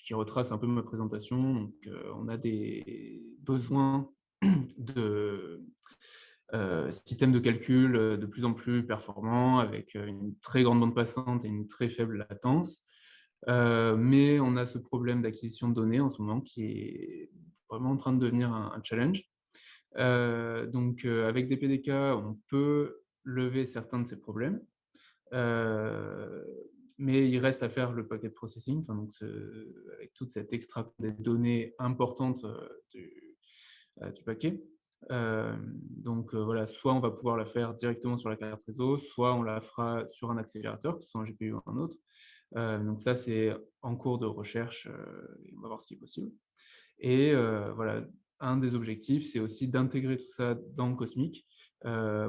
qui retrace un peu ma présentation. Donc on a des besoins de systèmes de calcul, de plus en plus performants avec, une très grande bande passante et une très faible latence. Mais on a ce problème d'acquisition de données en ce moment qui est vraiment en train de devenir un challenge. Donc avec des PDK, on peut lever certains de ces problèmes. Heu, mais il reste à faire le packet processing, enfin donc avec toute cette extraction des données importantes, du paquet. Donc voilà, soit on va pouvoir la faire directement sur la carte réseau, soit on la fera sur un accélérateur, que ce soit un GPU ou un autre. Donc ça, c'est en cours de recherche, et on va voir ce qui est possible. Et voilà, un des objectifs, c'est aussi d'intégrer tout ça dans Cosmic,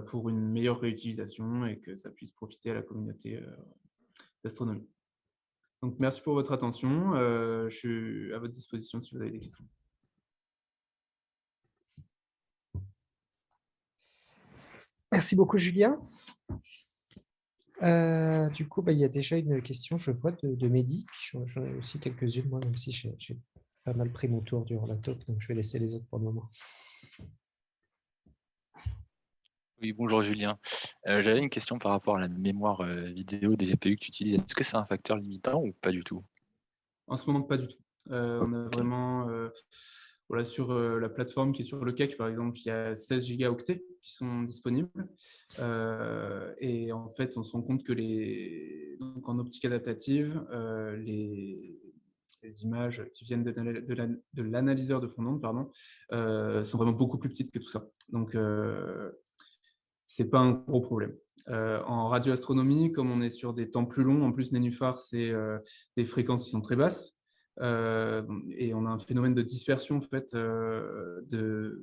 pour une meilleure réutilisation et que ça puisse profiter à la communauté, d'astronomie. Donc merci pour votre attention, je suis à votre disposition si vous avez des questions. Merci beaucoup, Julien. Du coup, il y a déjà une question, je vois, de Mehdi. Puis j'en ai aussi quelques-unes, moi, même si j'ai pas mal pris mon tour durant la talk, donc je vais laisser les autres pour le moment. Oui, bonjour Julien. J'avais une question par rapport à la mémoire vidéo des GPU que tu utilises. Est-ce que c'est un facteur limitant ou pas du tout? En ce moment, pas du tout. On a vraiment, voilà, sur la plateforme qui est sur le Cake, par exemple, il y a 16 gigaoctets qui sont disponibles. Et en fait, on se rend compte que donc en optique adaptative, les images qui viennent de l'analyseur de fond d'onde, pardon, sont vraiment beaucoup plus petites que tout ça. Donc, c'est pas un gros problème. En radioastronomie, comme on est sur des temps plus longs, en plus nénuphar, c'est des fréquences qui sont très basses, et on a un phénomène de dispersion, en fait, de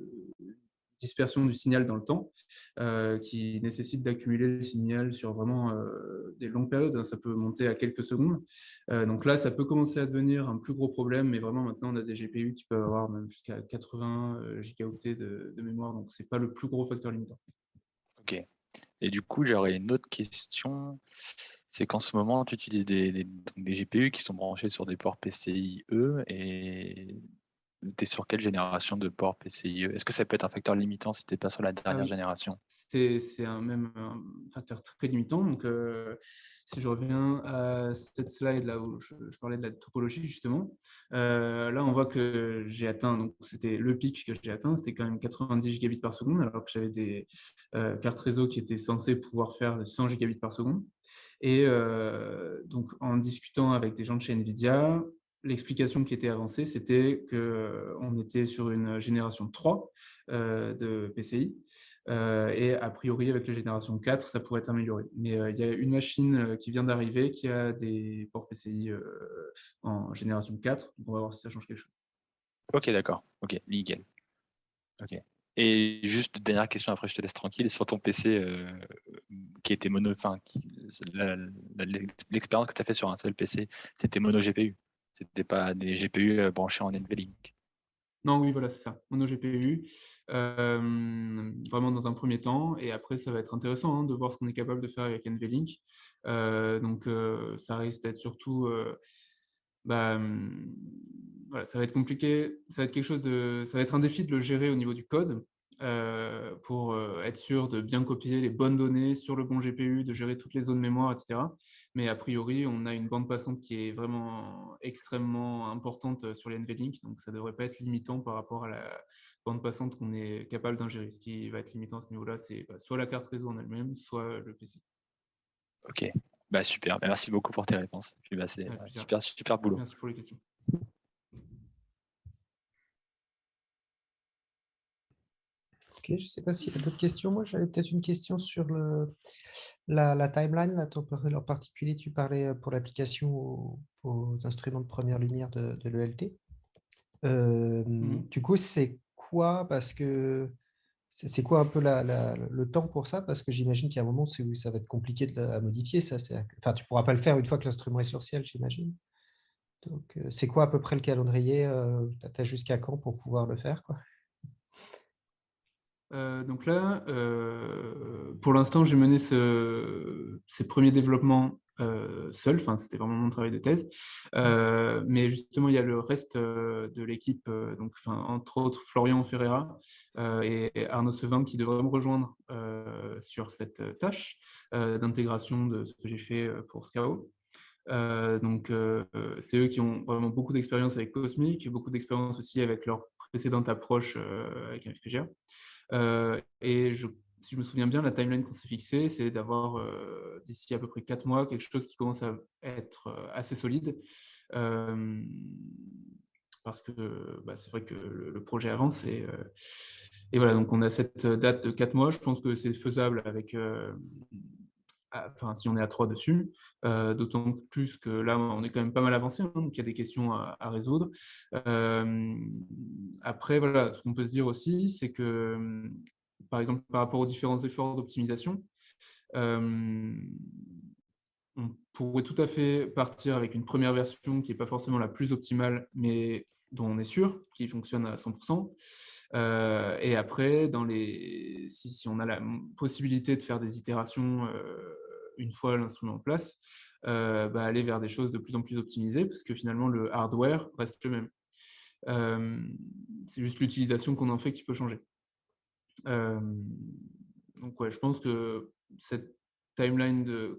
dispersion du signal dans le temps, qui nécessite d'accumuler le signal sur vraiment des longues périodes, hein. Ça peut monter à quelques secondes. Donc là, ça peut commencer à devenir un plus gros problème, mais vraiment maintenant, on a des GPU qui peuvent avoir même jusqu'à 80 gigaoctets de mémoire, donc c'est pas le plus gros facteur limitant. Ok. Et du coup, j'aurais une autre question. C'est qu'en ce moment, tu utilises donc des GPU qui sont branchés sur des ports PCIe et tu es sur quelle génération de ports PCIe? Est-ce que ça peut être un facteur limitant si tu n'es pas sur la Ah dernière oui. génération? C'est même un facteur très limitant. Donc, si je reviens à cette slide là où je parlais de la topologie justement, là on voit que j'ai atteint, donc c'était le pic que j'ai atteint, c'était quand même 90 gigabits par seconde, alors que j'avais des cartes réseau qui étaient censées pouvoir faire 100 gigabits par seconde. Et donc en discutant avec des gens de chez NVIDIA, l'explication qui était avancée, c'était qu'on était sur une génération 3 de PCI. Et a priori, avec la génération 4, ça pourrait être amélioré. Mais il y a une machine qui vient d'arriver qui a des ports PCI en génération 4. Donc on va voir si ça change quelque chose. Ok, d'accord. Ok, nickel. Ok. Et juste dernière question, après je te laisse tranquille. Sur ton PC qui était mono, enfin, l'expérience que tu as fait sur un seul PC, c'était mono GPU. C'était pas des GPU branchés en NVLink. Non, oui, voilà, c'est ça. Mono GPU, vraiment dans un premier temps. Et après, ça va être intéressant de voir ce qu'on est capable de faire avec NVLink. Donc, ça risque d'être surtout, voilà, ça va être compliqué. Ça va être quelque chose ça va être un défi de le gérer au niveau du code. pour être sûr de bien copier les bonnes données sur le bon GPU, de gérer toutes les zones mémoire, etc. Mais a priori, on a une bande passante qui est vraiment extrêmement importante sur les NVLink, donc ça ne devrait pas être limitant par rapport à la bande passante qu'on est capable d'ingérer. Ce qui va être limitant à ce niveau-là, c'est soit la carte réseau en elle-même, soit le PC. Ok, super. Merci beaucoup pour tes réponses. Puis, c'est super boulot. Merci pour les questions. Ok, je ne sais pas s'il y a d'autres questions. Moi, j'avais peut-être une question sur la timeline. Là, en particulier, tu parlais pour l'application aux instruments de première lumière de l'ELT. Du coup, c'est quoi? Parce que c'est quoi un peu le temps pour ça? Parce que j'imagine qu'il y a un moment où ça va être compliqué à modifier. Ça, enfin, tu ne pourras pas le faire une fois que l'instrument est sur ciel, j'imagine. Donc, c'est quoi à peu près le calendrier? Tu as jusqu'à quand pour pouvoir le faire, quoi? Donc là, pour l'instant, j'ai mené ces premiers développements seul. Enfin, c'était vraiment mon travail de thèse. Mais justement, il y a le reste de l'équipe, entre autres Florian Ferreira et Arnaud Sevin qui devraient me rejoindre sur cette tâche d'intégration de ce que j'ai fait pour SCAO. C'est eux qui ont vraiment beaucoup d'expérience avec Cosmic, beaucoup d'expérience aussi avec leur précédente approche avec un FPGA. Et si je me souviens bien, la timeline qu'on s'est fixée, c'est d'avoir d'ici à peu près 4 mois quelque chose qui commence à être assez solide. Parce que c'est vrai que le projet avance. Et voilà, donc on a cette date de 4 mois. Je pense que c'est faisable avec... si on est à 3 dessus, d'autant plus que là, on est quand même pas mal avancé, donc il y a des questions à résoudre. Après, voilà, ce qu'on peut se dire aussi, c'est que, par exemple, par rapport aux différents efforts d'optimisation, on pourrait tout à fait partir avec une première version qui n'est pas forcément la plus optimale, mais dont on est sûr qu'il fonctionne à 100%. Et après, si on a la possibilité de faire des itérations une fois l'instrument en place, aller vers des choses de plus en plus optimisées, parce que finalement, le hardware reste le même. C'est juste l'utilisation qu'on en fait qui peut changer. Donc ouais, je pense que cette timeline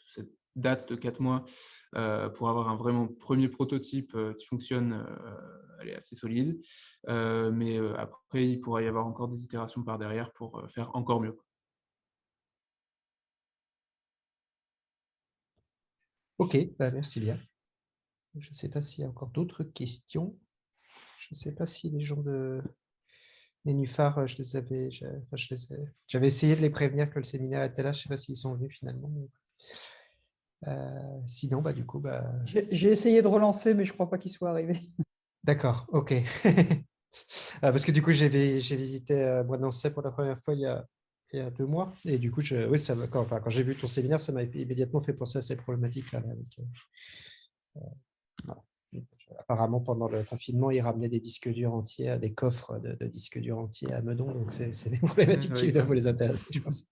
cette date de 4 mois pour avoir un vraiment premier prototype qui fonctionne, elle est assez solide. Mais après, il pourrait y avoir encore des itérations par derrière pour faire encore mieux. Ok, merci bien. Je ne sais pas s'il y a encore d'autres questions. Je ne sais pas si les gens de Nénuphar, j'avais essayé de les prévenir que le séminaire était là. Je ne sais pas s'ils sont venus finalement. Sinon, du coup... J'ai essayé de relancer, mais je ne crois pas qu'ils soient arrivés. D'accord, ok. Parce que du coup, j'ai visité Bois de Nancy pour la première fois il y a 2 mois. Et du coup, quand j'ai vu ton séminaire, ça m'a immédiatement fait penser à ces problématiques-là. Voilà. Apparemment, pendant le confinement, ils ramenaient des disques durs entiers, des coffres de disques durs entiers à Meudon. Donc, c'est des problématiques qui doivent vous les intéresser, je pense.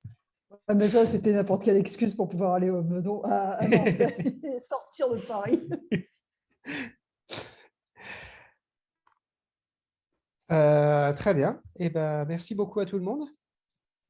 Mais ça, c'était n'importe quelle excuse pour pouvoir aller au Meudon, à Nancy et sortir de Paris. Très bien. Et merci beaucoup à tout le monde.